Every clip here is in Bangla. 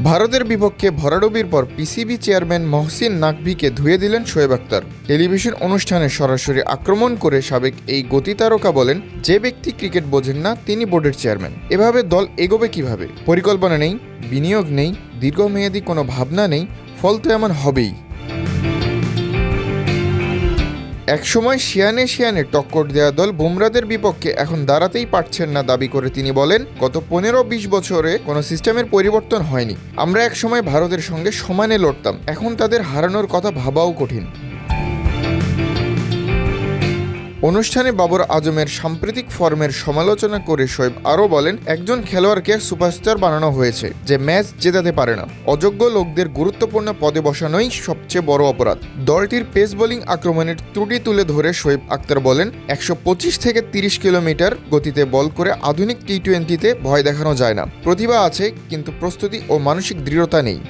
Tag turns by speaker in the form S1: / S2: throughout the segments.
S1: ভারতের বিপক্ষে ভরাডুবির পর পিসিবি চেয়ারম্যান মহসিন নাকভিকে ধুয়ে দিলেন শোয়েব আখতার। টেলিভিশন অনুষ্ঠানে সরাসরি আক্রমণ করে সাবেক এই গতিতারকা বলেন, যে ব্যক্তি ক্রিকেট বোঝেন না তিনি বোর্ডের চেয়ারম্যান। এভাবে দল এগোবে কিভাবে? পরিকল্পনা নেই, বিনিয়োগ নেই, দীর্ঘমেয়াদী কোনো ভাবনা নেই, ফল তো এমন হবেই। একসময় শিয়ানে শিয়ানে টক্কর দেওয়া দল বুমরাদের বিপক্ষে এখন দাঁড়াতেই পারছেন না দাবি করে তিনি বলেন, গত 15-20 বছরে কোনো সিস্টেমের পরিবর্তন হয়নি। আমরা একসময় ভারতের সঙ্গে সমানে লড়তাম, এখন তাদের হারানোর কথা ভাবাও কঠিন। অনুষ্ঠানে বাবর আজমের সাম্প্রতিক ফর্মের সমালোচনা করে শোয়েব আরও বলেন, একজন খেলোয়াড়কে সুপারস্টার বানানো হয়েছে যে ম্যাচ জেতাতে পারে না। অযোগ্য লোকদের গুরুত্বপূর্ণ পদে বসানোই সবচেয়ে বড় অপরাধ। দলটির পেস বোলিং আক্রমণের ত্রুটি তুলে ধরে শোয়েব আখতার বলেন, 125 থেকে 30 কিলোমিটার গতিতে বল করে আধুনিক টি-20তে ভয় দেখানো যায় না। প্রতিভা আছে, কিন্তু প্রস্তুতি ও মানসিক দৃঢ়তা নেই।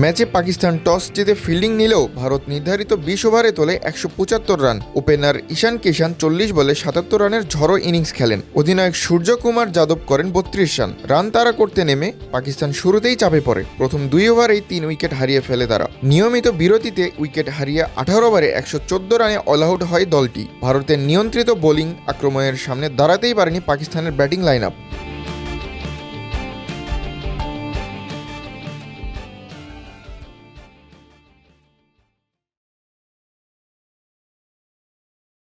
S1: ম্যাচে পাকিস্তান টস জিতে ফিল্ডিং নিলেও ভারত নির্ধারিত 20 ওভারে তোলে 175 রান। ওপেনার ঈশান কিষান 40 বলে 77 রানের ঝড়ো ইনিংস খেলেন। অধিনায়ক সূর্যকুমার যাদব করেন 32 রান। রান তাড়া করতে নেমে পাকিস্তান শুরুতেই চাপে পড়ে। প্রথম 2 ওভারেই 3 উইকেট হারিয়ে ফেলে তারা। নিয়মিত বিরতিতে উইকেট হারিয়ে 18 ওভারে 114 রানে অল আউট হয় দলটি। ভারতের নিয়ন্ত্রিত বোলিং আক্রমণের সামনে দাঁড়াতেই পারেনি পাকিস্তানের ব্যাটিং লাইন আপ।